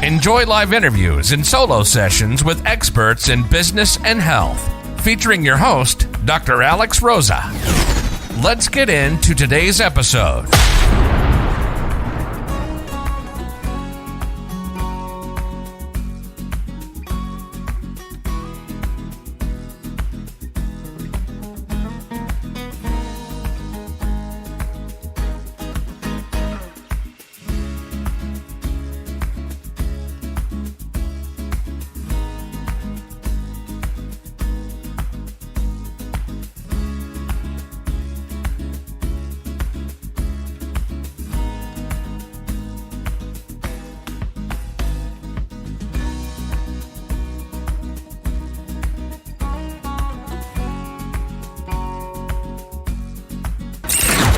Enjoy live interviews and solo sessions with experts in business and health, featuring your host, Dr. Alex Rosa. Let's get into today's episode.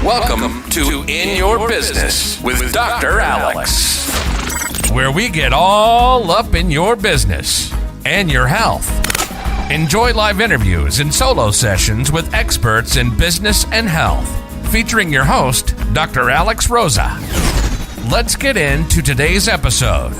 Welcome to In Your Business with Dr. Alex, where we get all up in your business and your health. Enjoy live interviews and solo sessions with experts in business and health, featuring your host, Dr. Alex Rosa. Let's get into today's episode.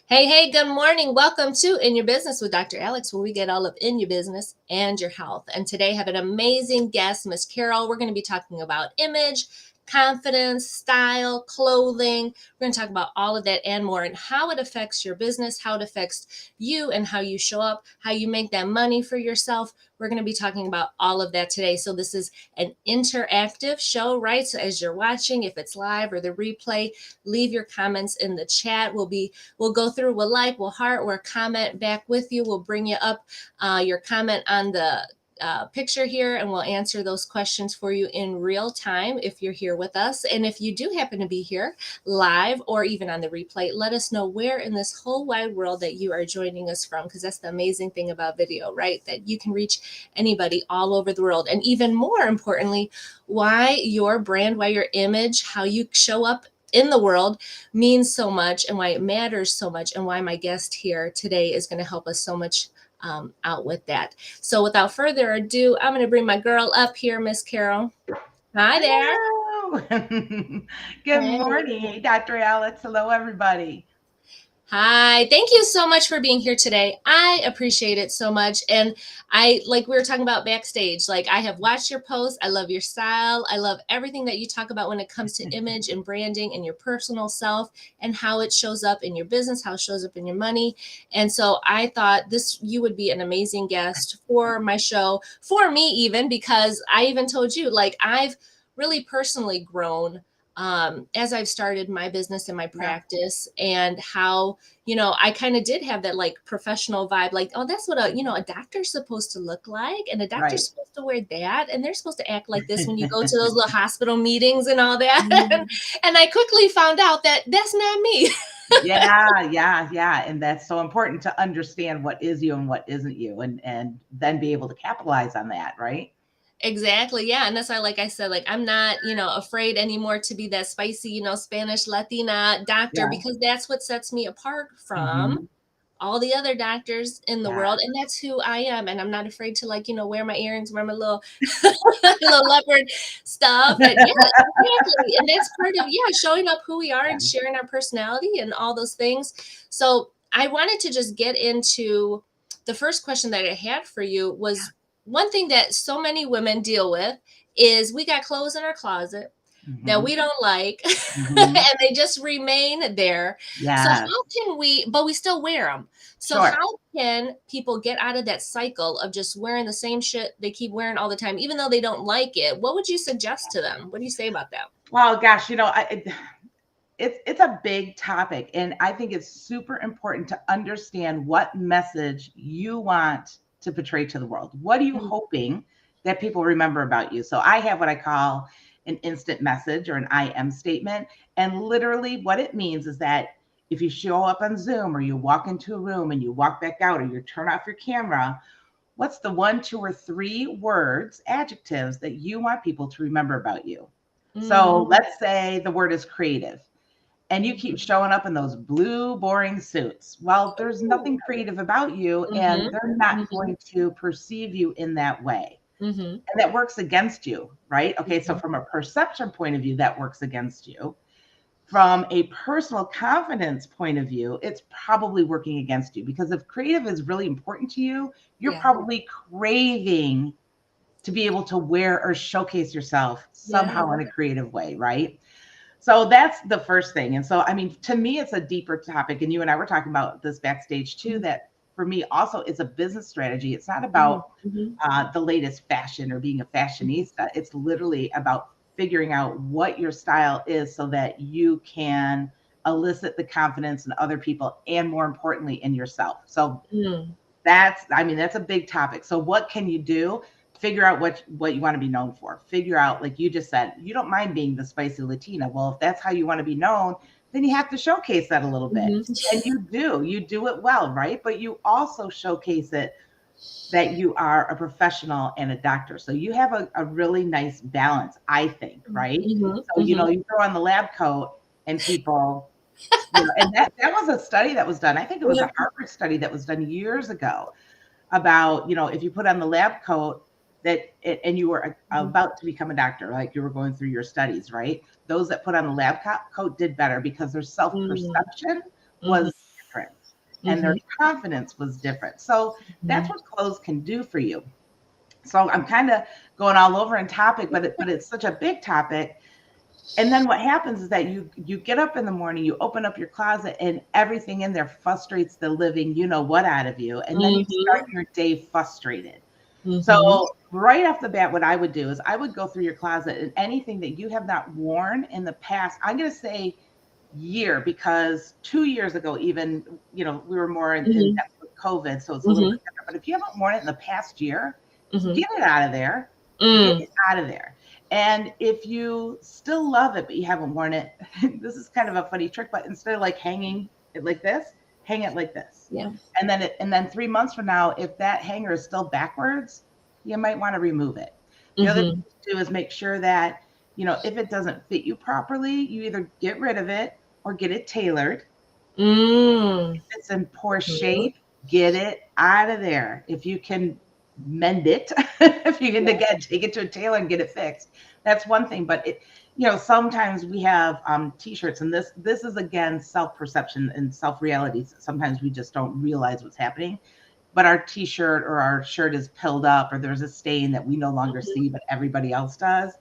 Hey, good morning. Welcome to In Your Business with Dr. Alex, where we get all up in your business and your health. And today I have an amazing guest, Miss Karyl. We're going to be talking about image, confidence, style, clothing. We're going to talk about all of that and more, and how it affects your business, how it affects you and how you show up, how you make that money for yourself. We're going to be talking about all of that today. So this is an interactive show, right? So as you're watching, if it's live or the replay, leave your comments in the chat. We'll go through, we'll like, we'll heart, we'll comment back with you. We'll bring you up your comment on the picture here, and we'll answer those questions for you in real time if you're here with us. And if you do happen to be here live or even on the replay, let us know where in this whole wide world that you are joining us from, because that's the amazing thing about video, right? That you can reach anybody all over the world. And even more importantly, why your brand, why your image, how you show up in the world means so much, and why it matters so much, and why my guest here today is going to help us so much out with that. So without further ado, I'm going to bring my girl up here, Miss Karyl. Hi there. Hello. Good morning, Dr. Alex. Hello, everybody. Hi, thank you so much for being here today. I appreciate it so much. And like we were talking about backstage, like I have watched your posts. I love your style. I love everything that you talk about when it comes to image and branding and your personal self, and how it shows up in your business, how it shows up in your money. And so I thought you would be an amazing guest for my show, for me even, because I even told you, like, I've really personally grown as I've started my business and my practice, and how, I kind of did have that like professional vibe, like, oh, that's what a doctor's supposed to look like. And a doctor's supposed to wear that. And they're supposed to act like this when you go to those little hospital meetings and all that. Mm-hmm. And I quickly found out that that's not me. Yeah. And that's so important to understand what is you and what isn't you, and then be able to capitalize on that, right? Exactly. Yeah. And that's why, like I said, like, I'm not, afraid anymore to be that spicy, Spanish Latina doctor, because that's what sets me apart from all the other doctors in the world. And that's who I am. And I'm not afraid to, like, wear my earrings, wear my little, little leopard stuff. And exactly. And that's part of, showing up who we are and sharing our personality and all those things. So I wanted to just get into the first question that I had for you was, one thing that so many women deal with is we got clothes in our closet that we don't like, and they just remain there. So how can but we still wear them. So how can people get out of that cycle of just wearing the same shit they keep wearing all the time, even though they don't like it? What would you suggest to them? What do you say about that? Well, gosh, it's a big topic, and I think it's super important to understand what message you want to portray to the world. What are you hoping that people remember about you? So I have what I call an instant message, or an I am statement. And literally what it means is that if you show up on Zoom, or you walk into a room and you walk back out, or you turn off your camera, what's the 1, 2, or 3 words, adjectives that you want people to remember about you? So let's say the word is creative. and you keep showing up in those blue, boring suits. Well, there's nothing creative about you, and they're not going to perceive you in that way. Mm-hmm. And that works against you, right? Okay, so from a perception point of view, that works against you. From a personal confidence point of view, it's probably working against you, because if creative is really important to you, you're probably craving to be able to wear or showcase yourself somehow in a creative way, right? So that's the first thing. And so, I mean, to me, it's a deeper topic. And you and I were talking about this backstage too, that for me also is a business strategy. It's not about the latest fashion or being a fashionista. It's literally about figuring out what your style is so that you can elicit the confidence in other people, and more importantly, in yourself. So that's a big topic. So what can you do? Figure out what you want to be known for. Figure out, like you just said, you don't mind being the spicy Latina. Well, if that's how you want to be known, then you have to showcase that a little bit. And you do it well, right? But you also showcase it that you are a professional and a doctor. So you have a really nice balance, I think, right? So, you throw on the lab coat and people, and that was a study that was done. I think it was a Harvard study that was done years ago about, if you put on the lab coat and you were about to become a doctor, like you were going through your studies, right? Those that put on the lab coat did better because their self-perception was different and their confidence was different. So that's what clothes can do for you. So I'm kind of going all over in topic, but it's such a big topic. And then what happens is that you get up in the morning, you open up your closet, and everything in there frustrates the living what out of you. And then you start your day frustrated. So right off the bat, what I would do is I would go through your closet, and anything that you have not worn in the past, I'm going to say year, because 2 years ago, even, we were more in depth with COVID. So it's a little bit different. But if you haven't worn it in the past year, get it out of there. Get it out of there. And if you still love it, but you haven't worn it, this is kind of a funny trick, but instead of like hanging it like this, hang it like this. Yeah. And then 3 months from now, if that hanger is still backwards, you might want to remove it. The other thing to do is make sure that, if it doesn't fit you properly, you either get rid of it or get it tailored. If it's in poor shape, get it out of there. If you can mend it, if you can again take it to a tailor and get it fixed, that's one thing. But sometimes we have t-shirts, and this is again self-perception and self-reality. Sometimes we just don't realize what's happening, but our t-shirt or our shirt is pilled up, or there's a stain that we no longer see but everybody else does.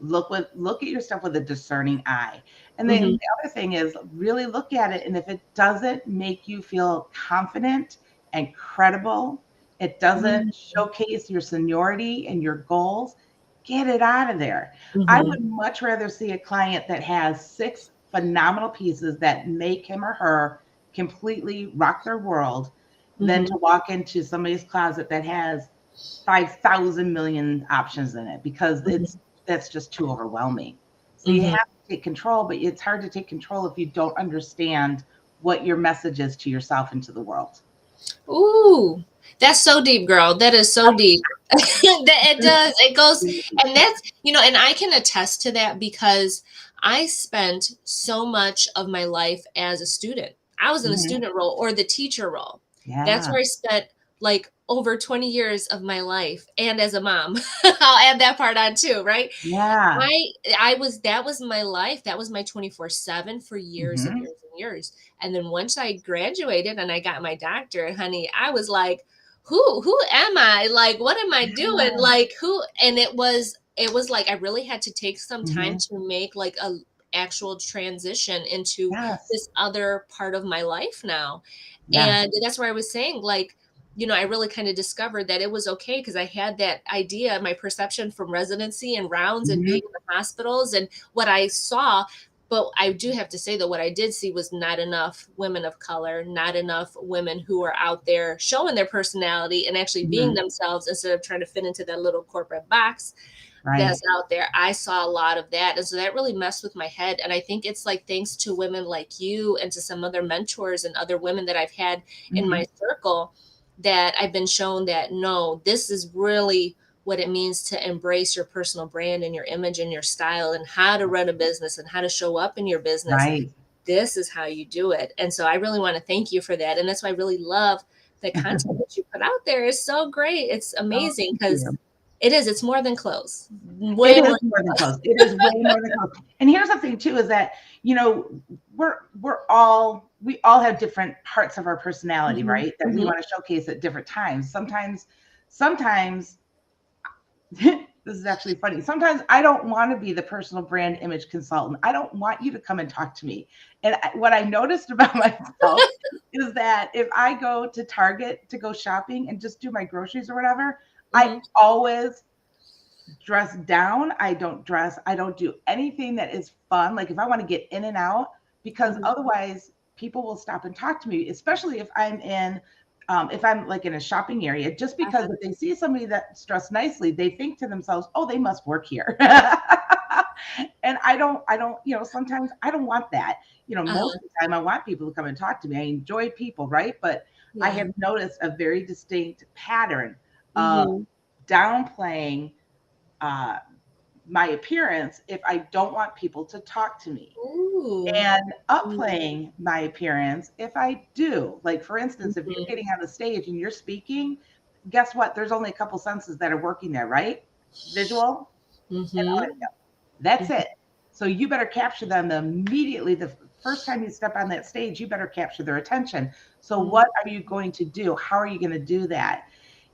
Look at your stuff with a discerning eye. And then the other thing is really look at it, and if it doesn't make you feel confident and credible, it doesn't showcase your seniority and your goals, get it out of there. I would much rather see a client that has 6 phenomenal pieces that make him or her completely rock their world than to walk into somebody's closet that has 5,000 million options in it, because that's just too overwhelming. So you have to take control, but it's hard to take control if you don't understand what your message is to yourself and to the world. Ooh, that's so deep, girl. That is so deep. It does. It goes, and that's, and I can attest to that because I spent so much of my life as a student. I was in the student role or the teacher role. That's where I spent like over 20 years of my life, and as a mom, I'll add that part on too, right? That was my life. That was my 24/7 for years and years and years. And then once I graduated and I got my doctorate, honey, I was like, who am I? Like, what am I doing? Like, and it was like, I really had to take some time to make like a actual transition into this other part of my life now. And that's where I was saying, like, I really kind of discovered that it was okay because I had that idea, my perception from residency and rounds and being in the hospitals and what I saw. But I do have to say that what I did see was not enough women of color, not enough women who are out there showing their personality and actually being themselves instead of trying to fit into that little corporate box that's out there. I saw a lot of that. And so that really messed with my head. And I think it's like, thanks to women like you and to some other mentors and other women that I've had in my circle, that I've been shown that, no, this is really what it means to embrace your personal brand and your image and your style and how to run a business and how to show up in your business. This is how you do it. And so I really want to thank you for that. And that's why I really love the content that you put out there. It's so great. It's amazing because It is. It's more than clothes. It Way is more. more than clothes. It is way more than clothes. And here's the thing too, is that, you know, we all have different parts of our personality, Mhm, right? That we mhm, want to showcase at different times. Sometimes this is actually funny. Sometimes I don't want to be the personal brand image consultant. I don't want you to come and talk to me. And what I noticed about myself is that if I go to Target to go shopping and just do my groceries or whatever, I mhm. always dress down. I don't do anything that is fun. Like if I want to get in and out, because Mhm. otherwise people will stop and talk to me, especially if I'm like in a shopping area, just because Uh-huh. if they see somebody that's dressed nicely, they think to themselves, oh, they must work here. And sometimes I don't want that. Most Uh-huh. of the time I want people to come and talk to me. I enjoy people, right? But I Yeah. have noticed a very distinct pattern of Mhm. downplaying uh, my appearance if I don't want people to talk to me, Ooh. and Mhm, upplaying my appearance if I do. Like, for instance, if you're mhm, getting on the stage and you're speaking, guess what? There's only a couple senses that are working there, right? Visual and mhm, audio. That's mhm, it. So you better capture them immediately. The first time you step on that stage, you better capture their attention. So mhm, what are you going to do? How are you going to do that?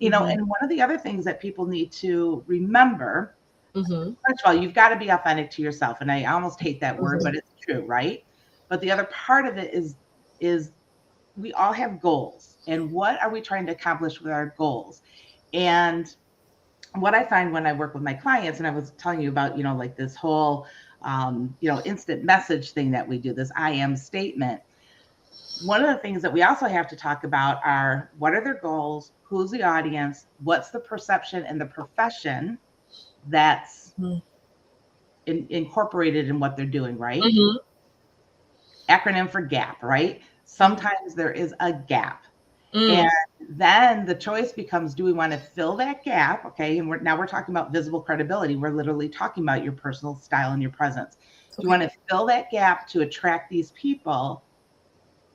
mhm, And one of the other things that people need to remember, mhm, first of all, you've got to be authentic to yourself. And I almost hate that word, mhm, but it's true, right? But the other part of it is we all have goals. And what are we trying to accomplish with our goals? And what I find when I work with my clients, and I was telling you about, like this whole instant message thing that we do, this I am statement. One of the things that we also have to talk about are what are their goals, who's the audience, what's the perception and the profession that's mhm, incorporated in what they're doing, right? mhm, Acronym for gap, right? mhm, Sometimes there is a gap. And mm, then the choice becomes, do we want to fill that gap? Okay. And we're talking about visible credibility. We're literally talking about your personal style and your presence. Do you want okay. to fill that gap to attract these people?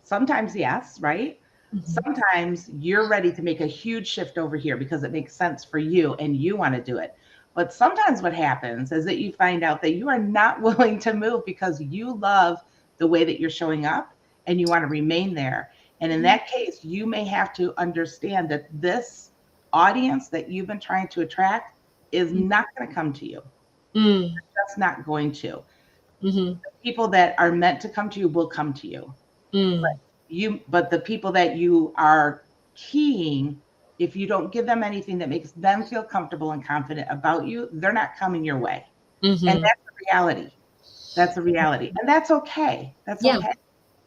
Sometimes, yes, right? Mhm, Sometimes you're ready to make a huge shift over here because it makes sense for you and you want to do it. But sometimes what happens is that you find out that you are not willing to move because you love the way that you're showing up and you want to remain there. And in mhm, that case, you may have to understand that this audience that you've been trying to attract is mhm, not going to come to you. mm, That's not going to. mhm, People that are meant to come to you will come to you. mm, But the people that you are keying, if you don't give them anything that makes them feel comfortable and confident about you, they're not coming your way. And mhm. that's the reality. That's a reality. And that's okay. That's Yeah. okay.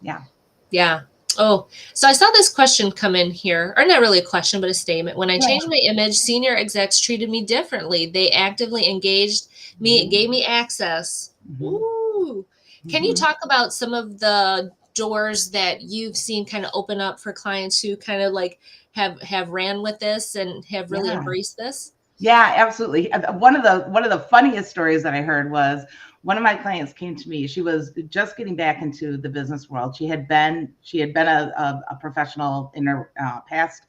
Yeah. Yeah. Oh, so I saw this question come in here, or not really a question, but a statement. When I Yeah. changed my image, senior execs treated me differently. They actively engaged me, Mhm. gave me access. Mhm. Ooh. Can you Mhm. talk about some of the doors that you've seen kind of open up for clients who kind of like have ran with this and have really Yeah. embraced this? Yeah, absolutely. One of the funniest stories that I heard was one of my clients came to me. She was just getting back into the business world. She had been a professional in her past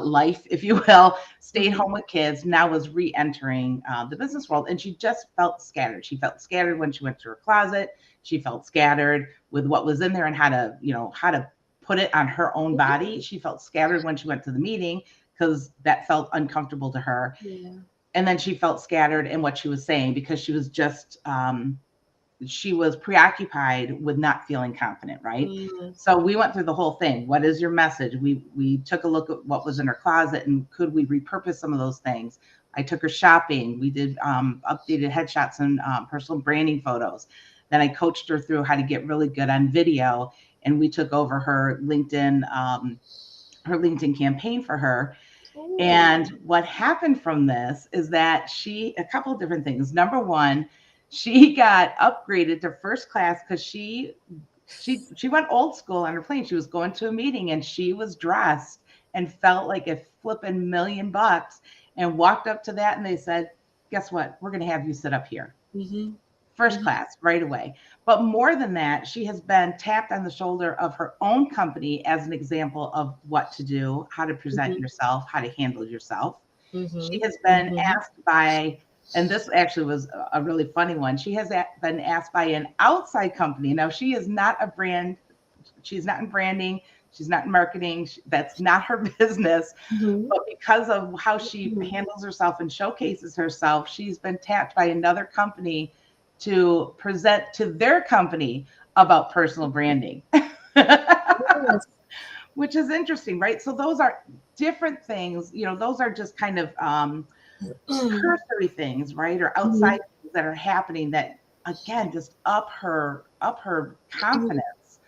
life, if you will, stayed Mm-hmm. home with kids, now was re-entering the business world, and she just felt scattered. She felt scattered when she went to her closet. She felt scattered with what was in there and how to put it on her own body. She felt scattered when she went to the meeting because that felt uncomfortable to her. Yeah. And then she felt scattered in what she was saying because she was preoccupied with not feeling confident, right? Mm-hmm. So we went through the whole thing. What is your message? We took a look at what was in her closet and could we repurpose some of those things. I took her shopping. We did updated headshots and personal branding photos. Then I coached her through how to get really good on video, and we took over her LinkedIn campaign for her. Ooh. And what happened from this is that a couple of different things. Number one, she got upgraded to first class because she went old school on her plane. She was going to a meeting and she was dressed and felt like a flipping $1,000,000 and walked up to that and they said, guess what? We're going to have you sit up here. Mm-hmm. First class right away. But more than that, she has been tapped on the shoulder of her own company as an example of what to do, how to present Mm-hmm. yourself, how to handle yourself. She has been asked by, and this actually was a really funny one. She has been asked by an outside company. Now, she is not a brand. She's not in branding. She's not in marketing. That's not her business. But because of how she handles herself and showcases herself, she's been tapped by another company to present to their company about personal branding. Yes. Which is interesting, right? So those are different things, those are just kind of cursory things, right? Or outside things that are happening that, again, just up her confidence.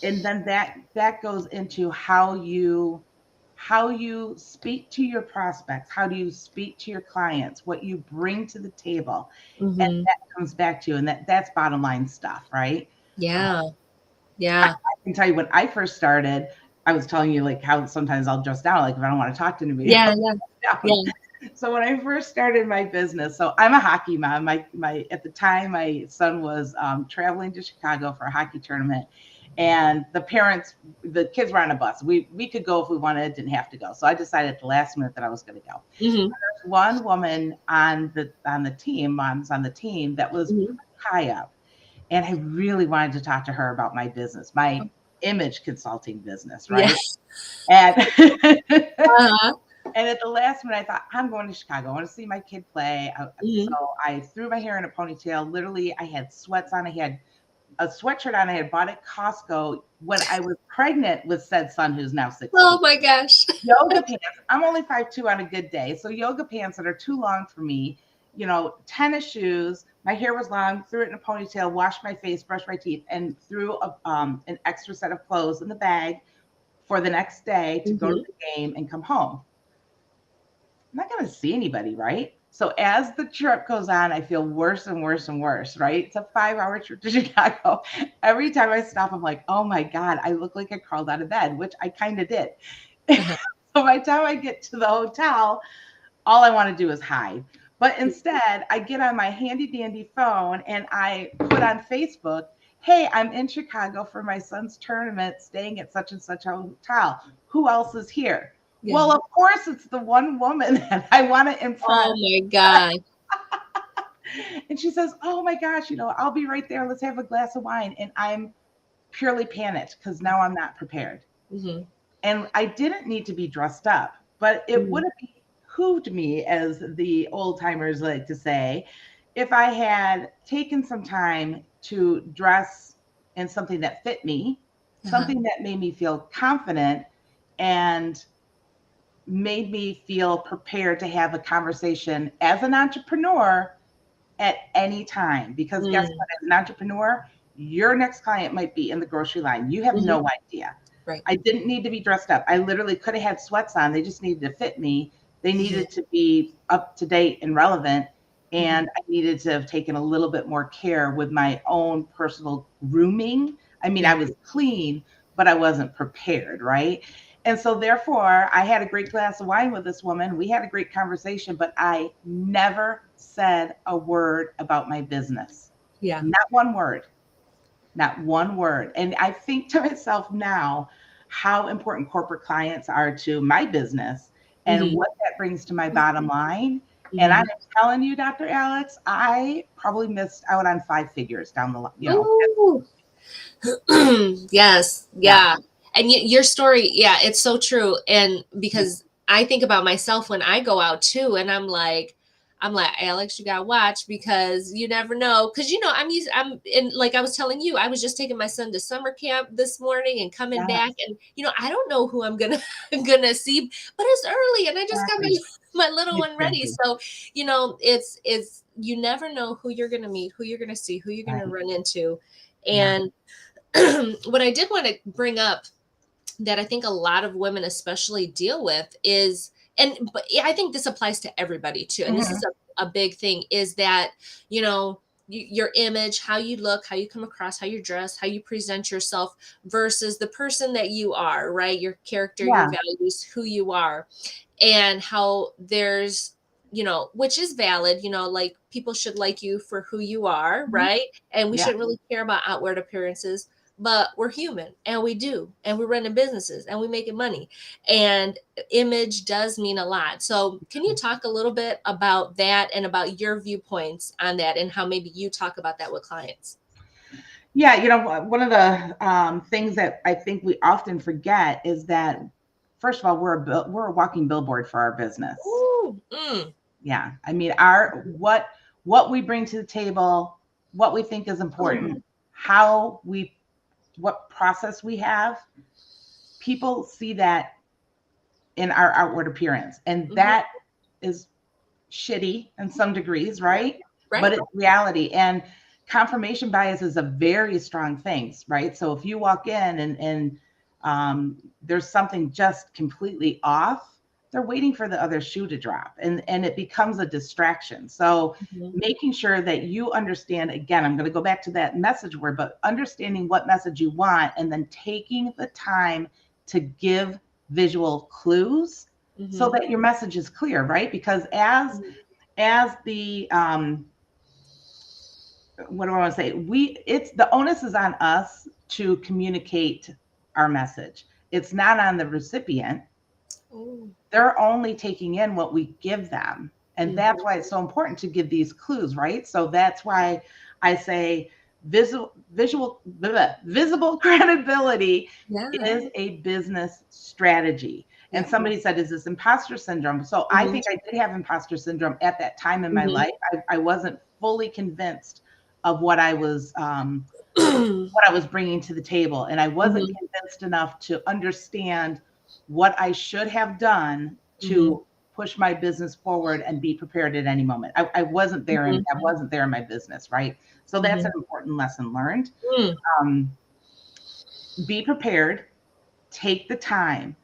And then that goes into how you speak to your prospects, how do you speak to your clients, what you bring to the table. And that comes back to you, and that's bottom line stuff, right? Yeah. I can tell you when I first started, I was telling you like how sometimes I'll dress down, like if I don't want to talk to anybody. Yeah. So when I first started my business, so I'm a hockey mom. My at the time my son was traveling to Chicago for a hockey tournament, and the kids were on a bus. We could go if we wanted, didn't have to go. So I decided at the last minute that I was going to go. There's one woman on the team, moms on the team, that was high up. And I really wanted to talk to her about my business, my image consulting business, right? Yes. And and at the last minute, I thought, I'm going to Chicago. I want to see my kid play. So I threw my hair in a ponytail. Literally, I had sweats on. I had a sweatshirt on I had bought at Costco when I was pregnant with said son, who's now 16. Oh my gosh. Yoga pants. I'm only 5'2" on a good day. So yoga pants that are too long for me, tennis shoes. My hair was long, threw it in a ponytail, washed my face, brushed my teeth, and threw an extra set of clothes in the bag for the next day to go to the game and come home. I'm not going to see anybody, right? So as the trip goes on, I feel worse and worse and worse, right? It's a 5-hour trip to Chicago. Every time I stop, I'm like, oh my God, I look like I crawled out of bed, which I kind of did. So by the time I get to the hotel, all I want to do is hide. But instead, I get on my handy dandy phone and I put on Facebook, hey, I'm in Chicago for my son's tournament, staying at such and such a hotel. Who else is here? Yeah. Well, of course, it's the one woman that I want to impress. Oh my God. And she says, oh my gosh, I'll be right there. Let's have a glass of wine. And I'm purely panicked because now I'm not prepared. And I didn't need to be dressed up, but it would have behooved me, as the old timers like to say, if I had taken some time to dress in something that fit me, something that made me feel confident and made me feel prepared to have a conversation as an entrepreneur at any time. Because guess what? As an entrepreneur, your next client might be in the grocery line. You have no idea. Right. I didn't need to be dressed up. I literally could have had sweats on. They just needed to fit me. They needed to be up to date and relevant. And I needed to have taken a little bit more care with my own personal grooming. I mean, I was clean, but I wasn't prepared, right? And so therefore, I had a great glass of wine with this woman. We had a great conversation, but I never said a word about my business. Yeah. Not one word. Not one word. And I think to myself now how important corporate clients are to my business and what that brings to my bottom line. And I'm telling you, Dr. Alex, I probably missed out on 5 figures down the line, Yes. Yeah. And your story, it's so true. And because I think about myself when I go out too, and I'm like, Alex, you gotta watch, because you never know. Because I'm in, like I was telling you, I was just taking my son to summer camp this morning and coming back, and I don't know who I'm gonna see, but it's early, and I just got my little one ready. So it's you never know who you're gonna meet, who you're gonna see, who you're gonna run into, and what I did want to bring up that I think a lot of women especially deal with is, but I think this applies to everybody too. And this is a big thing, is that, your image, how you look, how you come across, how you dress, how you present yourself versus the person that you are, right? Your character, your values, who you are, and how there's, which is valid, like people should like you for who you are, right? And we shouldn't really care about outward appearances. but we're human and we're running businesses and we're making money, and image does mean a lot. So can you talk a little bit about that and about your viewpoints on that and how maybe you talk about that with clients? Yeah, one of the things that I think we often forget is that, first of all, we're a walking billboard for our business. Ooh, Yeah, I mean, what we bring to the table, what we think is important, what process we have, people see that in our outward appearance, and that is shitty in some degrees, right? But it's reality. And confirmation bias is a very strong thing, right? So if you walk in and there's something just completely off, they're waiting for the other shoe to drop, and it becomes a distraction. So making sure that you understand, again, I'm going to go back to that message word, but understanding what message you want and then taking the time to give visual clues so that your message is clear, right? Because as the what do I want to say? It's the onus is on us to communicate our message. It's not on the recipient. They're only taking in what we give them. And that's why it's so important to give these clues, right? So that's why I say visible credibility is a business strategy. And somebody said, is this imposter syndrome? So I think I did have imposter syndrome at that time in my life. I wasn't fully convinced of what I was bringing to the table. And I wasn't convinced enough to understand what I should have done to push my business forward and be prepared at any moment. I wasn't there, and I wasn't there in my business, right? So that's an important lesson learned. Be prepared, take the time,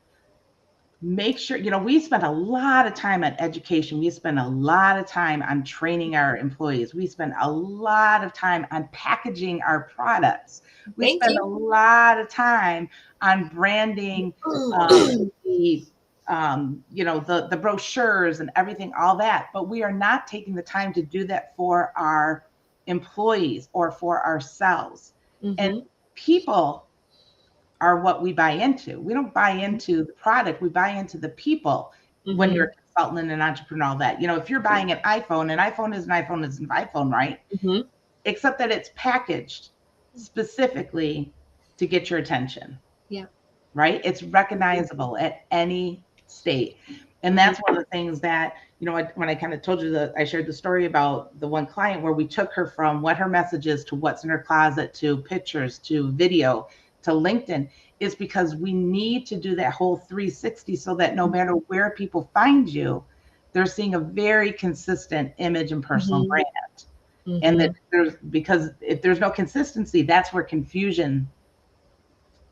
make sure, we spend a lot of time on education. We spend a lot of time on training our employees. We spend a lot of time on packaging our products. We spend a lot of time on branding the brochures and everything, all that. But we are not taking the time to do that for our employees or for ourselves. And people are what we buy into. We don't buy into the product, we buy into the people. When you're a consultant and an entrepreneur, all that. If you're buying an iPhone is an iPhone, right? Except that it's packaged specifically to get your attention. Yeah. Right? It's recognizable at any state. And that's one of the things that, when I kind of told you that I shared the story about the one client where we took her from what her message is to what's in her closet, to pictures, to video, to LinkedIn, is because we need to do that whole 360 so that no matter where people find you, they're seeing a very consistent image and personal brand. And that because if there's no consistency, that's where confusion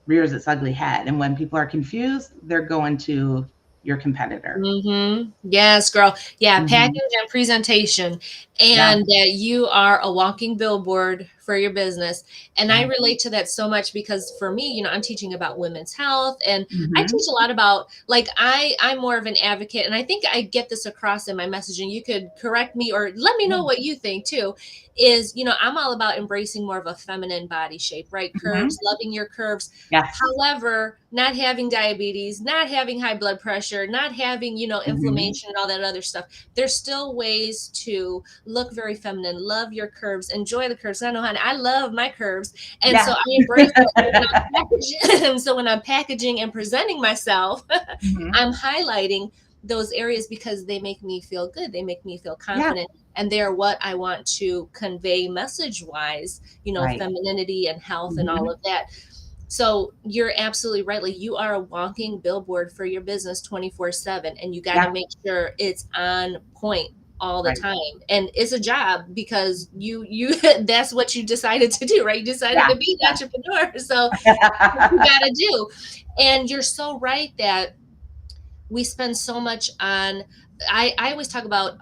rears its ugly head. And when people are confused, they're going to your competitor. Yes, girl. Yeah, package and presentation, and that you are a walking billboard for your business. And I relate to that so much because for me, I'm teaching about women's health, and I teach a lot about, like, I'm more of an advocate, and I think I get this across in my messaging. You could correct me or let me know what you think too. Is, I'm all about embracing more of a feminine body shape, right? Curves, loving your curves. However, not having diabetes, not having high blood pressure, not having, inflammation and all that other stuff. There's still ways to look very feminine, love your curves, enjoy the curves. I know, honey, I love my curves. And so I embrace it. So when I'm packaging and presenting myself, I'm highlighting those areas because they make me feel good. They make me feel confident. And they're what I want to convey message wise, femininity and health and all of that. So you're absolutely right. Like, you are a walking billboard for your business 24/7, and you got to make sure it's on point all the time. And it's a job because you that's what you decided to do, right? You decided to be an entrepreneur. So you got to do. And you're so right that we spend so much on, I always talk about,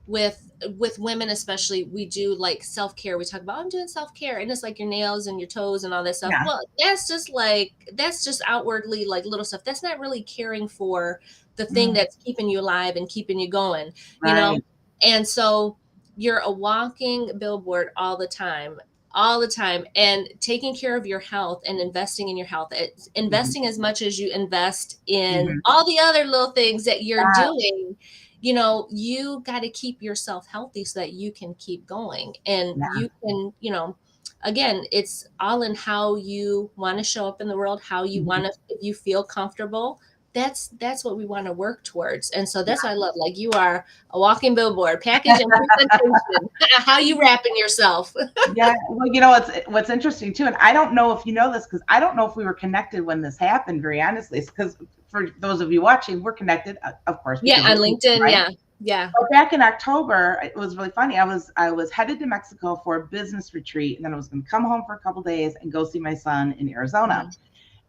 with women especially, we do like self-care. We talk about, I'm doing self-care, and it's like your nails and your toes and all that stuff. Well, that's just outwardly like little stuff. That's not really caring for the thing that's keeping you alive and keeping you going, you know? And so you're a walking billboard all the time. all the time. And taking care of your health and investing in your health, it's investing as much as you invest in all the other little things that you're doing. You know, you got to keep yourself healthy so that you can keep going, and you can, you know, again, it's all in how you want to show up in the world, how you want to, if you feel comfortable, that's what we want to work towards. And so that's what I love. Like, you are a walking billboard, package and presentation. How you wrapping yourself. Yeah, well, you know, what's interesting too, and I don't know if you know this, because I don't know if we were connected when this happened, very honestly, because for those of you watching, we're connected, of course. Yeah, on LinkedIn, right? Yeah. But back in October, it was really funny. I was headed to Mexico for a business retreat, and then I was going to come home for a couple days and go see my son in Arizona.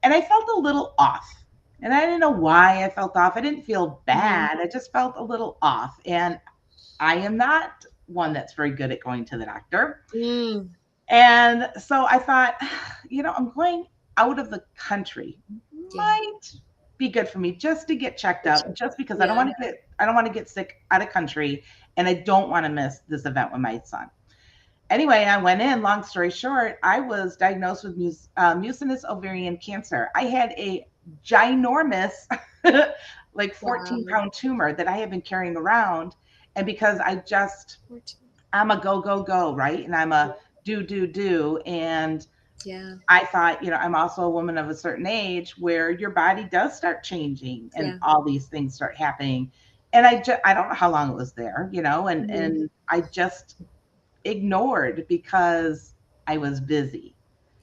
And I felt a little off. And I didn't know why I felt off. I didn't feel bad. I just felt a little off. And I am not one that's very good at going to the doctor. And so I thought, you know, I'm going out of the country. Might be good for me just to get checked up, just because I don't want to get sick out of country, and I don't want to miss this event with my son. Anyway, I went in. Long story short, I was diagnosed with mucinous ovarian cancer. I had a ginormous, like 14-pound tumor that I have been carrying around. And because I'm a go, right? And I'm a do. And I thought, you know, I'm also a woman of a certain age where your body does start changing and all these things start happening. And I don't know how long it was there, you know, and I just ignored because I was busy.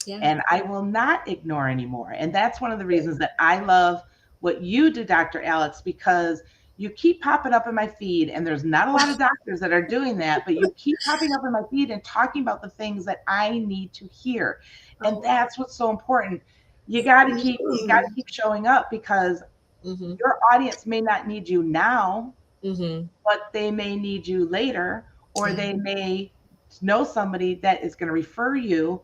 And I will not ignore anymore. And that's one of the reasons that I love what you do, Dr. Alex, because you keep popping up in my feed, and there's not a lot of doctors that are doing that, but you keep popping up in my feed and talking about the things that I need to hear. And that's what's so important. You got to keep showing up, because your audience may not need you now, but they may need you later, or they may know somebody that is going to refer you.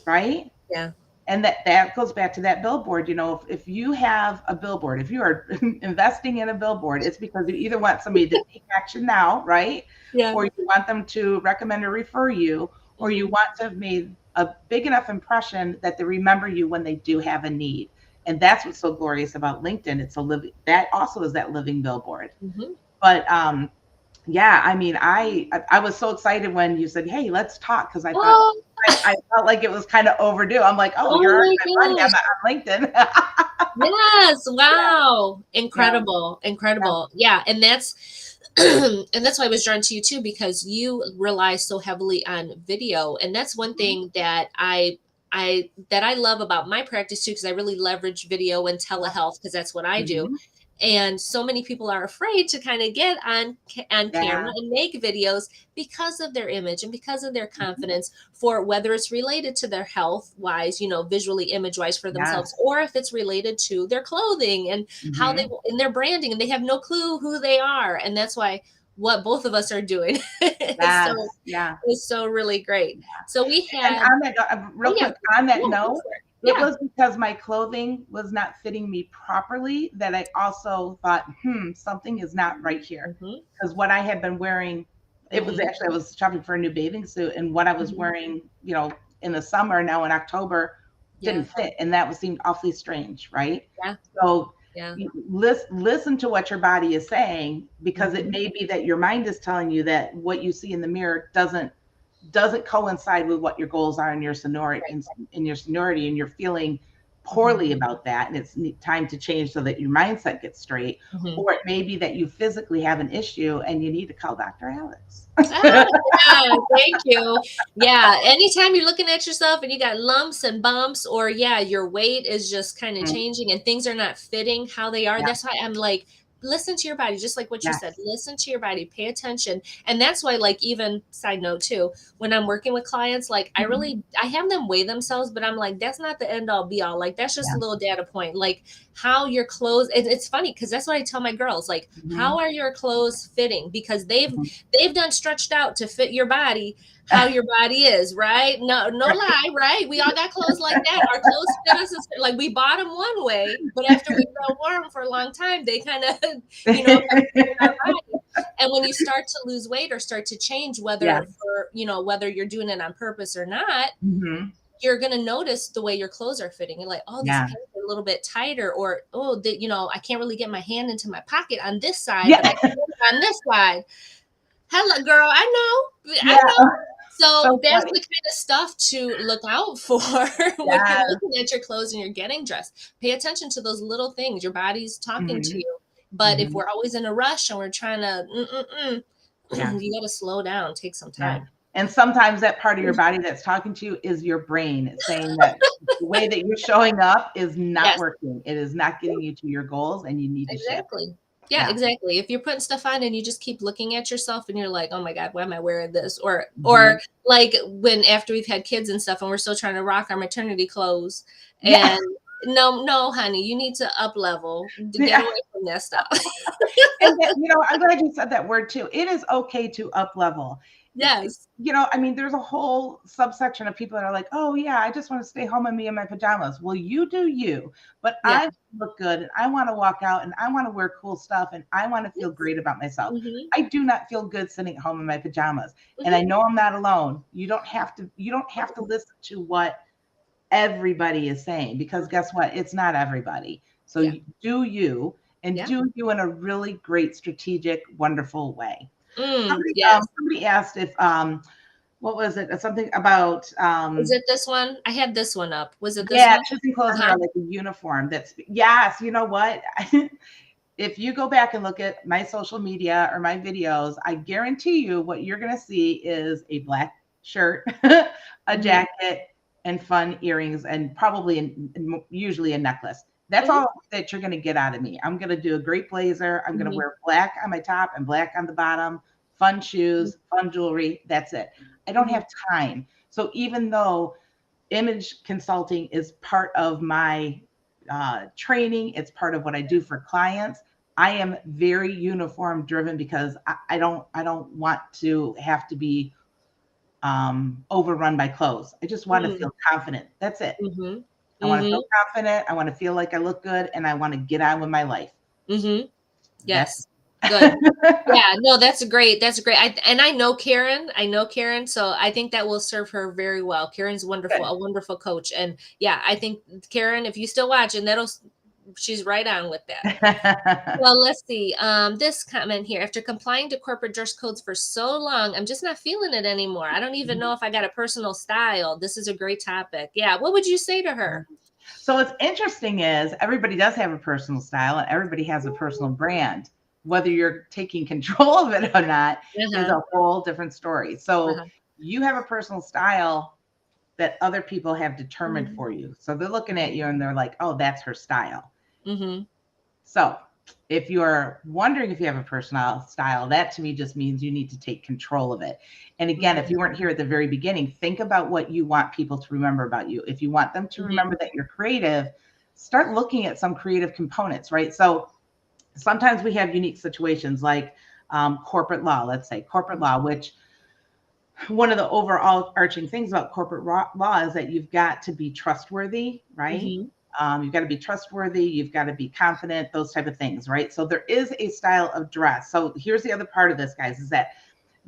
Right? Yeah. And that goes back to that billboard. You know, if you have a billboard, if you are investing in a billboard, it's because you either want somebody to take action now, right? Yeah. Or you want them to recommend or refer you, or you want to have made a big enough impression that they remember you when they do have a need. And that's what's so glorious about LinkedIn. It's that also is that living billboard. But yeah, I mean, I was so excited when you said, "Hey, let's talk," because I thought I felt like it was kind of overdue. I'm like, "Oh, you're my buddy. I'm on LinkedIn." Yes, wow, incredible. Yeah, and that's why I was drawn to you too, because you rely so heavily on video, and that's one thing that I love about my practice too, because I really leverage video and telehealth, because that's what I do. And so many people are afraid to kind of get on camera and make videos because of their image and because of their confidence, for whether it's related to their health wise, you know, visually, image wise for themselves, or if it's related to their clothing and how they, in their branding, and they have no clue who they are. And that's why what both of us are doing is so really great. So we had, and on that, real quick, on that note, it was because my clothing was not fitting me properly that I also thought, something is not right here. Because what I had been wearing, it was actually, I was shopping for a new bathing suit, and what I was wearing, you know, in the summer, now in October, didn't fit. And that seemed awfully strange, right? So listen to what your body is saying, because it may be that your mind is telling you that what you see in the mirror doesn't coincide with what your goals are in your seniority, and you're feeling poorly about that, and it's time to change so that your mindset gets straight. Or it may be that you physically have an issue and you need to call Dr. Alex. Thank you. Yeah, anytime you're looking at yourself and you got lumps and bumps, or your weight is just kind of changing and things are not fitting how they are, that's why I'm like, listen to your body, just like what you said. Listen to your body, pay attention. And that's why, like, even side note too, when I'm working with clients, like I have them weigh themselves, but I'm like, that's not the end all be all. Like, that's just a little data point. Like, how your clothes, it's funny, because that's what I tell my girls, like, how are your clothes fitting? Because they've done stretched out to fit your body, how your body is, right? No lie, right? We all got clothes like that. Our clothes fit us like we bought them one way, but after we've been warm for a long time, they kind of you know, affecting our body. And when you start to lose weight or start to change, whether Yes. for, you know, whether you're doing it on purpose or not, Mhm. you're going to notice the way your clothes are fitting. You're like, oh, these Yeah. pants are a little bit tighter, or, oh, you know, I can't really get my hand into my pocket on this side, but I Yeah. can get it on this side. Hello, girl. I know. I Yeah. know. So So that's funny. the kind of stuff to look out for when Yeah. you're looking at your clothes and you're getting dressed. Pay attention to those little things. Your body's talking to Mhm. you. But if Mhm. we're always in a rush and we're trying to, Yeah. you got to slow down, take some Yeah. time. And sometimes that part of your body that's talking to you is your brain saying that the way that you're showing up is not Yes, working. It is not getting you to your goals and you need to shift. exactly. Yeah, Yeah. exactly. If you're putting stuff on and you just keep looking at yourself and you're like, "Oh my God, why am I wearing this?" Mhm. Or like when after we've had kids and stuff and we're still trying to rock our maternity clothes Yeah. and no, honey, you need to up level to get Yeah. away from that stuff. And that, I'm glad you said that word too. It is okay to up level. Yes. I mean, there's a whole subsection of people that are like, oh yeah, I just want to stay home and me in my pajamas. Well, you do you, but Yeah. I look good and I want to walk out and I want to wear cool stuff and I want to feel great about myself. Mhm. I do not feel good sitting at home in my pajamas. And I Mhm. know I'm not alone. You don't have to listen to what everybody is saying, because guess what? It's not everybody. So Yeah. do you, and Yeah. do you in a really great, strategic, wonderful way. Yes. Somebody asked if what was it? Something about Is it this one? I had this one up. Was it this yeah, one? choosing clothes that Uh-huh. are like a uniform. That's yes, you know what? If you go back and look at my social media or my videos, I guarantee you what you're going to see is a black shirt, a Mhm. jacket, and fun earrings, and probably usually a necklace. That's Mhm. all that you're going to get out of me. I'm going to do a great blazer. I'm going to Mhm. wear black on my top and black on the bottom, fun shoes, fun jewelry. That's it. I don't Mhm. have time. So even though image consulting is part of my training, it's part of what I do for clients. I am very uniform driven because I don't want to have to be overrun by clothes. I just want to Mhm. feel confident. That's it. Mhm. I want to feel Mhm. confident. I want to feel like I look good, and I want to get on with my life. Mhm. That's Yes. Good. Yeah, no, that's great. That's great. I know Karen. I know Karen, so I think that will serve her very well. Karen's wonderful, good. a wonderful coach. And yeah, I think Karen, if you still watching, she's right on with that. Well, let's see. This comment here. After complying to corporate dress codes for so long, I'm just not feeling it anymore. I don't even know if I got a personal style. This is a great topic. Yeah. What would you say to her? So what's interesting is everybody does have a personal style and everybody has a personal brand. Whether you're taking control of it or not is Uh-huh. a whole different story. So Uh-huh. you have a personal style that other people have determined Mhm. for you. So they're looking at you and they're like, oh, that's her style. Mhm. So if you're wondering if you have a personal style, that to me just means you need to take control of it. And again, if Mhm. you weren't here at the very beginning, think about what you want people to remember about you. If you want them to Mhm. remember that you're creative, start looking at some creative components, right? So sometimes we have unique situations like corporate law, let's say corporate law, which one of the overall arching things about corporate law is that you've got to be trustworthy, right? Mhm. You've got to be trustworthy. You've got to be confident, those type of things, right? So there is a style of dress. So here's the other part of this, guys, is that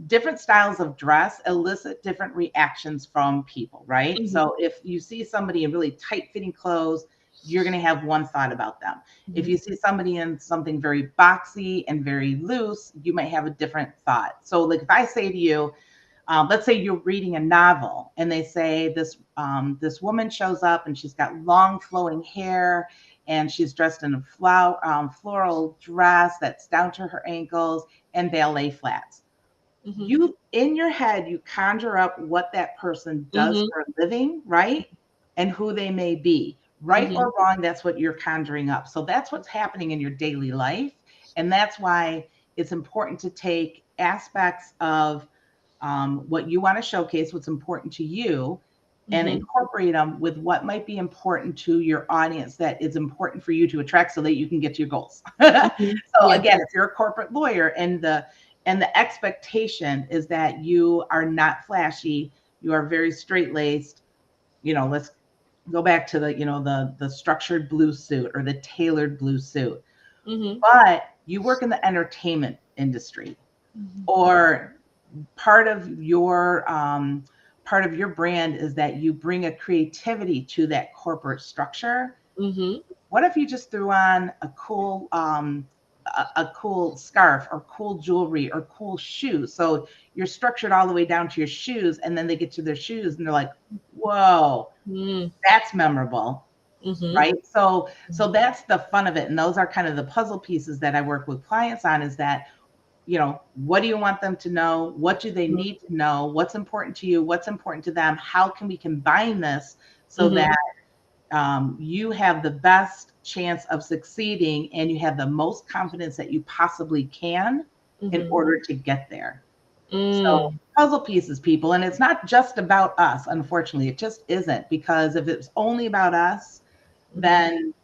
different styles of dress elicit different reactions from people, right? Mhm. So if you see somebody in really tight fitting clothes, you're going to have one thought about them. If Mhm. you see somebody in something very boxy and very loose, you might have a different thought. So, like if I say to you, let's say you're reading a novel and they say this woman shows up and she's got long flowing hair and she's dressed in a floral dress that's down to her ankles and ballet flats. Mhm. You in your head you conjure up what that person does Mhm. for a living, right? And who they may be. Right Mhm. or wrong, that's what you're conjuring up. So that's what's happening in your daily life. And that's why it's important to take aspects of what you want to showcase, what's important to you, and Mhm. incorporate them with what might be important to your audience that is important for you to attract so that you can get to your goals. Mhm. So Yeah. again, if you're a corporate lawyer and the expectation is that you are not flashy, you are very straight laced, let's go back to the structured blue suit or the tailored blue suit. Mhm. But you work in the entertainment industry, or part of your brand is that you bring a creativity to that corporate structure. What if you just threw on a cool scarf or cool jewelry or cool shoes? So you're structured all the way down to your shoes, and then they get to their shoes and they're like, whoa, that's memorable. Right. So that's the fun of it. And those are kind of the puzzle pieces that I work with clients on, is that, what do you want them to know? What do they need to know? What's important to you? What's important to them? How can we combine this so that you have the best chance of succeeding and you have the most confidence that you possibly can in order to get there? So puzzle pieces, people. And it's not just about us. Unfortunately, it just isn't, because if it's only about us, then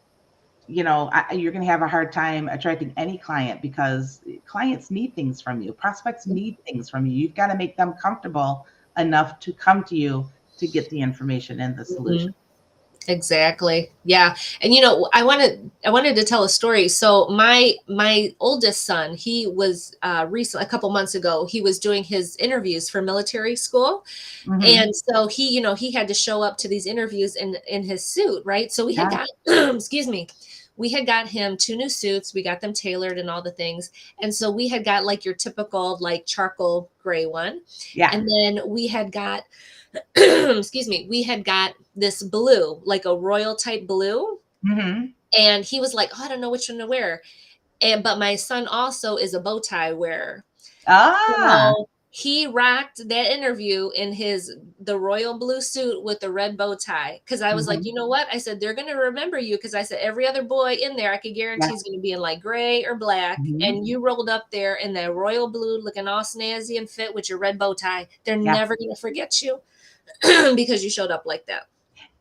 you're going to have a hard time attracting any client, because clients need things from you. Prospects need things from you. You've got to make them comfortable enough to come to you to get the information and the solution. Exactly. Yeah. And I wanted to tell a story. So my oldest son, he was recently, a couple months ago, he was doing his interviews for military school. And so he had to show up to these interviews in his suit, right? So we had got excuse me. We had got him 2 new suits. We got them tailored and all the things. And so we had got like your typical like charcoal gray one. Yeah. And then we had got excuse me, we had got this blue, like a royal type blue. And he was like, oh, I don't know which one to wear. But my son also is a bow tie wearer. So he rocked that interview in the royal blue suit with the red bow tie. Cause I was like, you know what? I said, they're going to remember you. Cause I said, every other boy in there, I could guarantee he's going to be in like gray or black. And you rolled up there in that royal blue, looking all snazzy and fit with your red bow tie. They're never going to forget you because you showed up like that.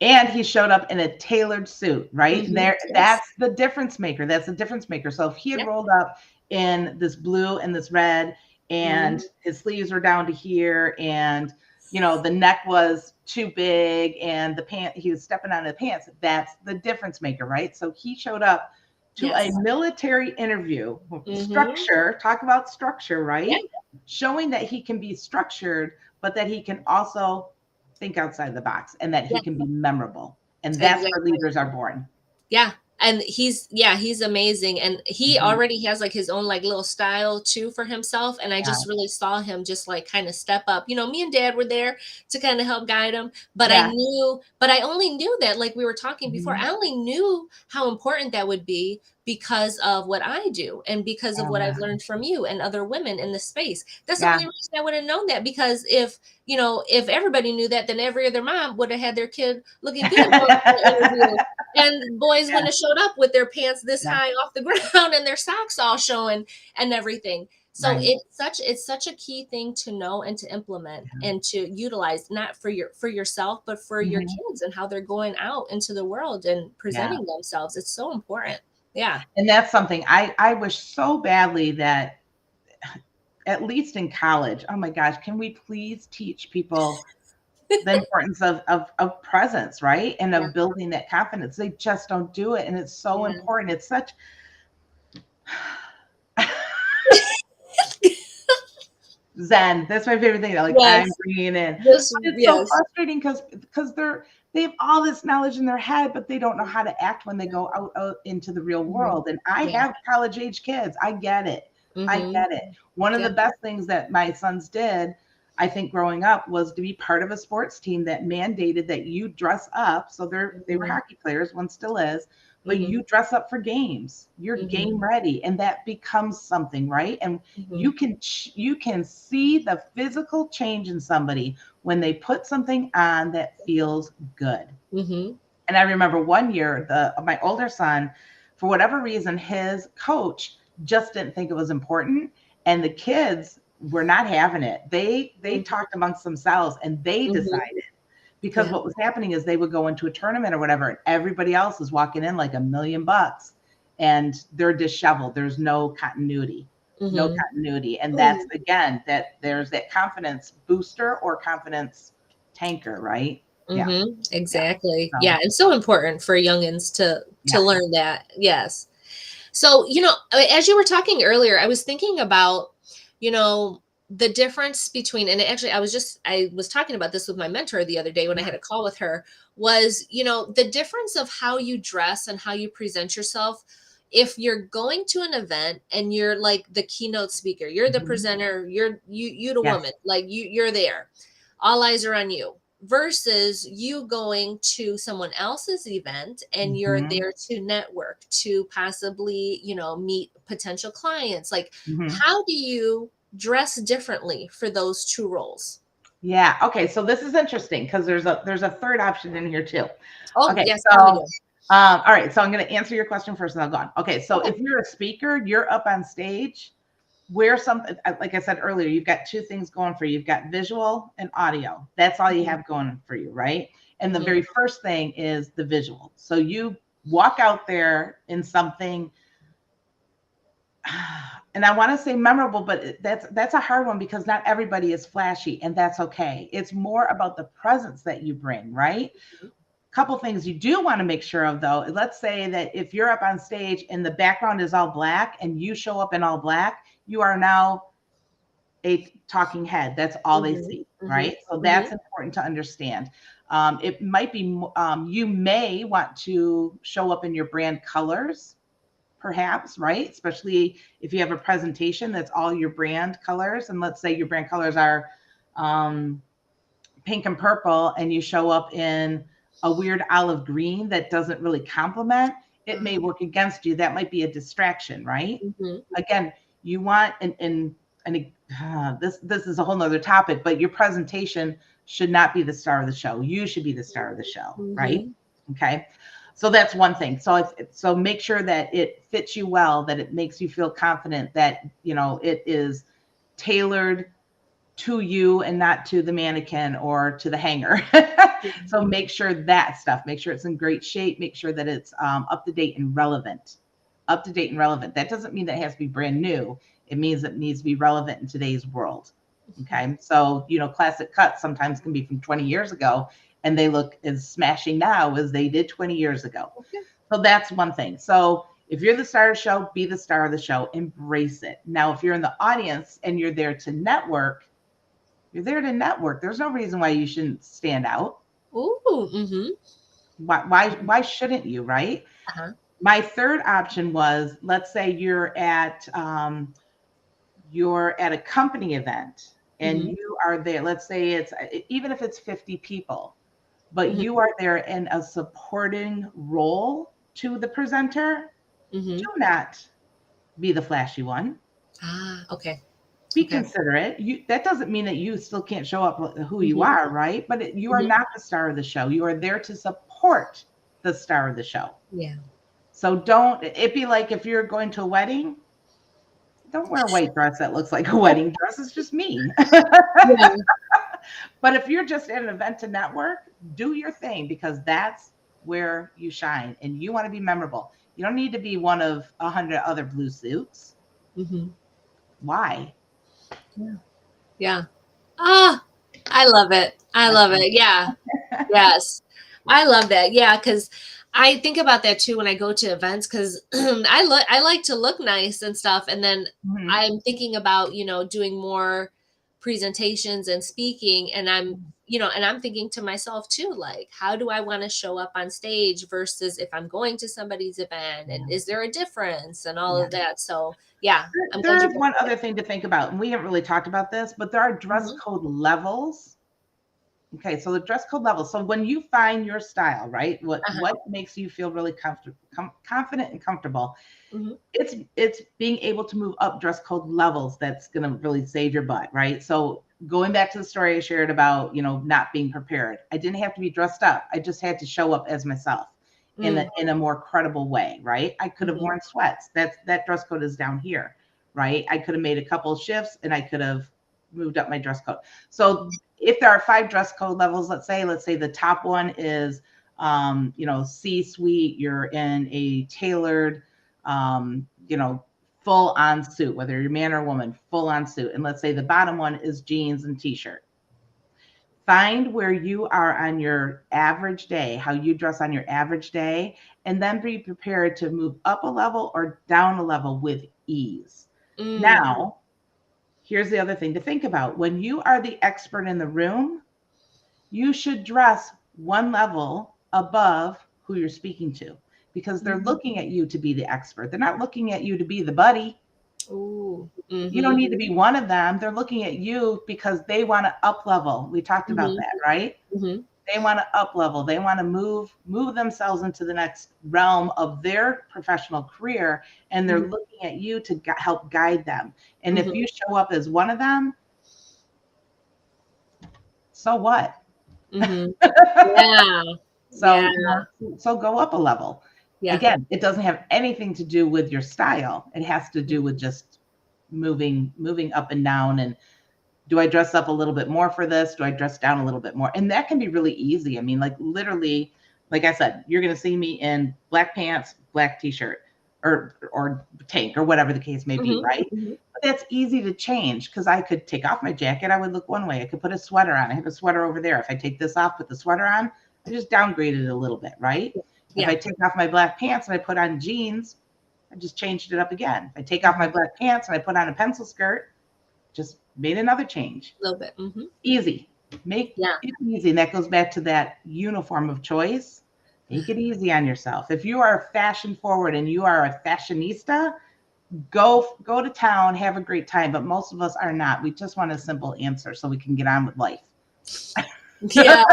And he showed up in a tailored suit, right? That's the difference maker. That's the difference maker. So if he had rolled up in this blue and this red, and his sleeves were down to here, and the neck was too big, and he was stepping on the pants, that's the difference maker, right? So he showed up to a military interview. Structure, talk about structure, right? Showing that he can be structured, but that he can also think outside the box, and that he can be memorable. And that's where leaders are born. Yeah. And he's amazing. And he already has like his own like little style too for himself. And I just really saw him just like kind of step up. Me and Dad were there to kind of help guide him. But I only knew that, like we were talking before, I only knew how important that would be because of what I do and because of what I've learned from you and other women in the space. That's the only reason I would have known that, because if everybody knew that, then every other mom would have had their kid looking good going to the interview. And boys wouldn't have showed up with their pants this high off the ground and their socks all showing and everything. So it's such a key thing to know and to implement and to utilize, not for yourself, but for your kids and how they're going out into the world and presenting themselves. It's so important. Yeah. And that's something I wish so badly that, at least in college, oh my gosh, can we please teach people the importance of presence, right? And of building that confidence. They just don't do it. And it's so important. It's such Zen. That's my favorite thing. Like I'm bringing in. It's so frustrating because they have all this knowledge in their head, but they don't know how to act when they go out into the real world. And I have college age kids. I get it. I get it. One of the best things that my sons did, I think, growing up, was to be part of a sports team that mandated that you dress up. So they were hockey players, one still is, but you dress up for games. You're game ready, and that becomes something, right? And you can see the physical change in somebody when they put something on that feels good. And I remember one year, my older son, for whatever reason, his coach just didn't think it was important, and the kids were not having it. They talked amongst themselves, and they decided, because what was happening is they would go into a tournament or whatever, and everybody else is walking in like $1 million, and they're disheveled. There's no continuity. And that's, again, that there's that confidence booster or confidence tanker, right? Exactly. Yeah. It's so important for youngins to learn that. Yes. So, as you were talking earlier, I was thinking about, you know, the difference between, and actually I was talking about this with my mentor the other day when I had a call with her, was, the difference of how you dress and how you present yourself. If you're going to an event and you're like the keynote speaker, you're the presenter, you the Yes. woman, like you're there, all eyes are on you, versus you going to someone else's event and you're there to network, to possibly, meet potential clients. Like, how do you dress differently for those two roles? Yeah. Okay. So this is interesting because there's a third option in here too. Oh, Okay. yes, tell me. So all right. So I'm going to answer your question first, and I'll go on. Okay. So Okay. if you're a speaker, you're up on stage. Wear something, like I said earlier, you've got two things going for you. You've got visual and audio. That's all you have going for you, right? And the very first thing is the visual. So you walk out there in something, and I want to say memorable, but that's a hard one because not everybody is flashy, and that's okay. It's more about the presence that you bring, right? Couple things you do want to make sure of, though. Let's say that if you're up on stage and the background is all black and you show up in all black, you are now a talking head. That's all they see, right? So that's important to understand. It might be, you may want to show up in your brand colors, perhaps, right? Especially if you have a presentation that's all your brand colors. And let's say your brand colors are pink and purple, and you show up in a weird olive green that doesn't really complement, it may work against you. That might be a distraction, right? Again, you want, and this is a whole nother topic, but your presentation should not be the star of the show. You should be the star of the show, right? Okay. So that's one thing. So make sure that it fits you well, that it makes you feel confident, that, it is tailored to you and not to the mannequin or to the hanger. So make sure it's in great shape. Make sure that it's up to date and relevant. That doesn't mean that it has to be brand new. It means it needs to be relevant in today's world. Okay. So, classic cuts sometimes can be from 20 years ago and they look as smashing now as they did 20 years ago. So that's one thing. So if you're the star of the show, be the star of the show, embrace it. Now, if you're in the audience and you're there to network, there's no reason why you shouldn't stand out. Ooh. Why shouldn't you, right? My third option was, let's say you're at a company event and you are there. Let's say even if it's 50 people, but you are there in a supporting role to the presenter. Do not be the flashy one. Okay. Be considerate. That doesn't mean that you still can't show up who you are, right? But you are not the star of the show. You are there to support the star of the show. Yeah. So don't it be like, if you're going to a wedding, don't wear a white dress that looks like a wedding dress. It's just mean. Yeah. But if you're just at an event to network, do your thing, because that's where you shine and you want to be memorable. You don't need to be one of 100 other blue suits. Why? Yeah. I love it. Yeah. Yes. I love that. Yeah. Cause I think about that too when I go to events, because I like to look nice and stuff. And then I'm thinking about, doing more presentations and speaking. And I'm thinking to myself too, like, how do I want to show up on stage versus if I'm going to somebody's event, and is there a difference and all of that? So yeah, I'm glad There you is one other thing to think about, and we haven't really talked about this, but there are dress code levels. Okay, so the dress code levels. So when you find your style, right? What makes you feel really confident and comfortable? It's being able to move up dress code levels that's going to really save your butt, right? So going back to the story I shared about, not being prepared. I didn't have to be dressed up. I just had to show up as myself in a more credible way, right? I could have worn sweats. That dress code is down here, right? I could have made a couple of shifts and I could have moved up my dress code. So if there are 5 dress code levels, let's say the top one is, C-suite, you're in a tailored, full on suit, whether you're man or woman, full on suit. And let's say the bottom one is jeans and t-shirt. Find where you are on your average day, how you dress on your average day, and then be prepared to move up a level or down a level with ease. Now, here's the other thing to think about. When you are the expert in the room, you should dress one level above who you're speaking to, because they're looking at you to be the expert. They're not looking at you to be the buddy. Ooh. You don't need to be one of them. They're looking at you because they want to up level. We talked about that, right? They want to up level. They want to move themselves into the next realm of their professional career, and they're looking at you to help guide them. And if you show up as one of them, so what? Yeah. So go up a level. Yeah. Again, it doesn't have anything to do with your style. It has to do with just moving up and down. And do I dress up a little bit more for this? Do I dress down a little bit more? And that can be really easy. I mean, like literally, like I said, you're going to see me in black pants, black t-shirt, or tank, or whatever the case may be, right? But that's easy to change, because I could take off my jacket. I would look one way. I could put a sweater on. I have a sweater over there. If I take this off, put the sweater on, I just downgraded it a little bit, right? If I take off my black pants and I put on jeans, I just changed it up again. If I take off my black pants and I put on a pencil skirt, just made another change. A little bit. Easy. Make it easy. And that goes back to that uniform of choice. Make it easy on yourself. If you are fashion forward and you are a fashionista, go to town, have a great time. But most of us are not. We just want a simple answer so we can get on with life. Yeah.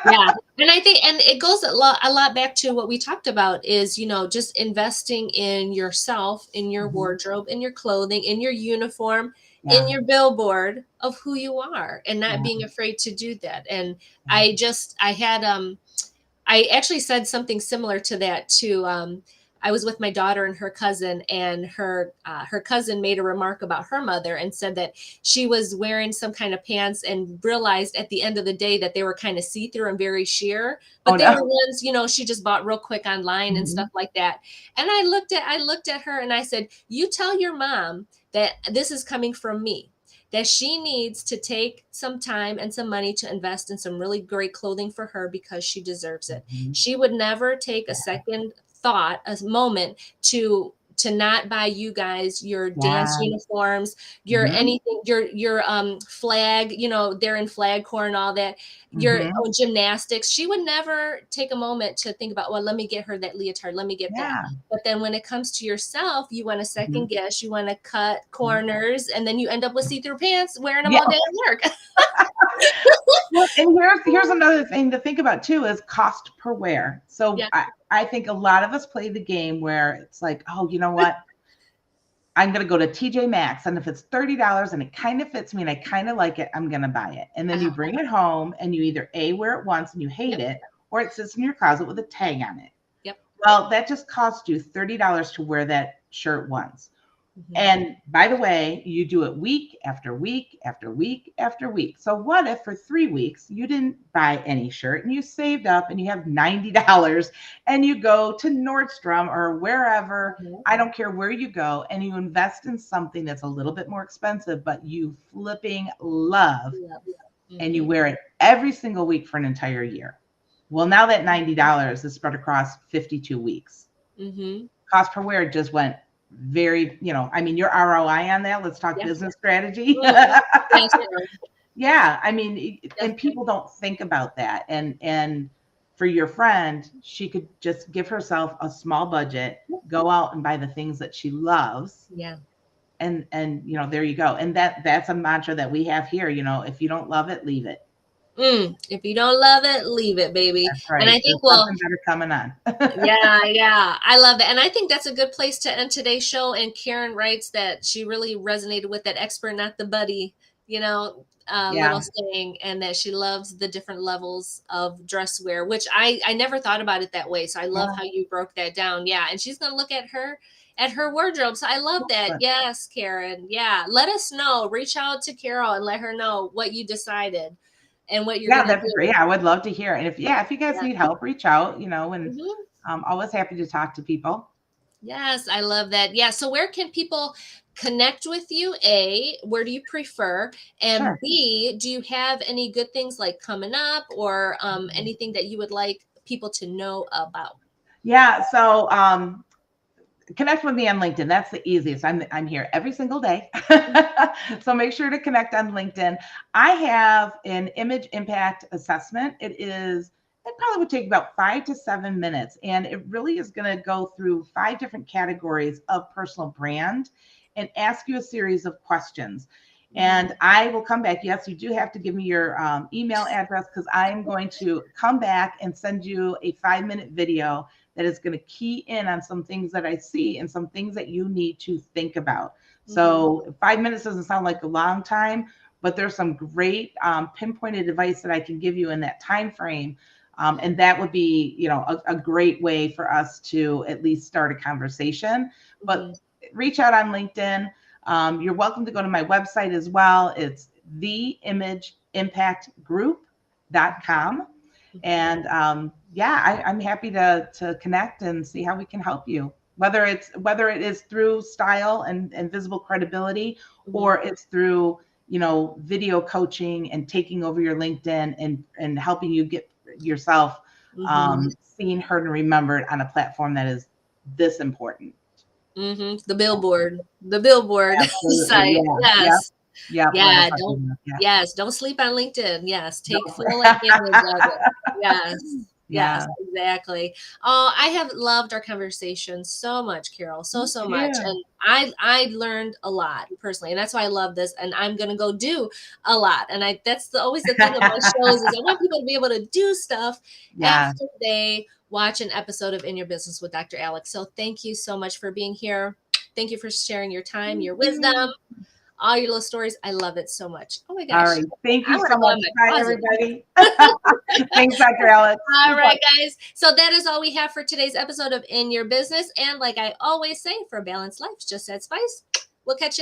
And I think, and it goes a lot back to what we talked about is, just investing in yourself, in your wardrobe, in your clothing, in your uniform, in your billboard of who you are, and not being afraid to do that. And I actually said something similar to that too. I was with my daughter and her cousin, and her cousin made a remark about her mother and said that she was wearing some kind of pants and realized at the end of the day that they were kind of see-through and very sheer, but they were ones, she just bought real quick online and stuff like that. And I looked at her and I said, you tell your mom that this is coming from me, that she needs to take some time and some money to invest in some really great clothing for her, because she deserves it. She would never take a second thought, a moment to not buy you guys your dance uniforms, your anything, your flag, they're in flag corps and all that, your gymnastics. She would never take a moment to think about, well, let me get her that leotard, let me get that. But then when it comes to yourself, you want to second guess, you want to cut corners, and then you end up with see-through pants, wearing them all day at work. Well, and here's another thing to think about too, is cost per wear. So I think a lot of us play the game where it's like, oh, you know what? I'm going to go to TJ Maxx, and if it's $30 and it kind of fits me and I kind of like it, I'm going to buy it. And then you bring it home and you either wear it once and you hate it, or it sits in your closet with a tag on it. Well, that just cost you $30 to wear that shirt once. And by the way, you do it week after week after week after week. So what if for 3 weeks you didn't buy any shirt and you saved up and you have $90 and you go to Nordstrom or wherever, I don't care where you go, and you invest in something that's a little bit more expensive, but you flipping love, and you wear it every single week for an entire year. Well, now that $90 is spread across 52 weeks. Cost per wear just went very, your ROI on that. Let's talk business strategy. I mean, and people don't think about that. And for your friend, she could just give herself a small budget, go out and buy the things that she loves. And there you go. And that's a mantra that we have here. If you don't love it, leave it. If you don't love it, leave it, baby. That's right. And I think, something better coming on. I love that. And I think that's a good place to end today's show. And Karen writes that she really resonated with that expert, not the buddy, little saying, and that she loves the different levels of dress wear, which I never thought about it that way. So I love how you broke that down. And she's going to look at her wardrobe. So I love that. Yes, Karen. Let us know. Reach out to Karyl and let her know what you decided. And what you're that's great. I would love to hear. And if you guys need help, reach out, and I'm always happy to talk to people. Yes, I love that. So where can people connect with you? A, where do you prefer? And Sure. B, do you have any good things like coming up or anything that you would like people to know about? Yeah. So connect with me on LinkedIn. That's the easiest. I'm here every single day. So make sure to connect on LinkedIn. I have an image impact assessment. It probably would take about 5 to 7 minutes. And it really is going to go through 5 different categories of personal brand and ask you a series of questions. And I will come back. Yes, you do have to give me your email address, because I'm going to come back and send you a 5-minute video that is going to key in on some things that I see and some things that you need to think about. So 5 minutes doesn't sound like a long time, but there's some great pinpointed advice that I can give you in that time frame. And that would be, a great way for us to at least start a conversation. But reach out on LinkedIn. You're welcome to go to my website as well. It's theimageimpactgroup.com. And I'm happy to connect and see how we can help you. Whether it is through style and visible credibility, or it's through video coaching and taking over your LinkedIn and helping you get yourself seen, heard, and remembered on a platform that is this important. The billboard site. Yes. Yeah. Yes. Don't sleep on LinkedIn. Yes. Take full advantage of it. Yes. Yes, exactly. Oh, I have loved our conversation so much, Karyl, so much. And I learned a lot personally, and that's why I love this. And I'm going to go do a lot. And that's always the thing of my shows is I want people to be able to do stuff after they watch an episode of In Your Business with Dr. Alex. So thank you so much for being here. Thank you for sharing your time, your wisdom, all your little stories. I love it so much. Oh my gosh. All right. Thank you so much. Bye, everybody. Thanks, Dr. Alex. All right, guys. So that is all we have for today's episode of In Your Business. And like I always say, for a balanced life, just add spice. We'll catch you.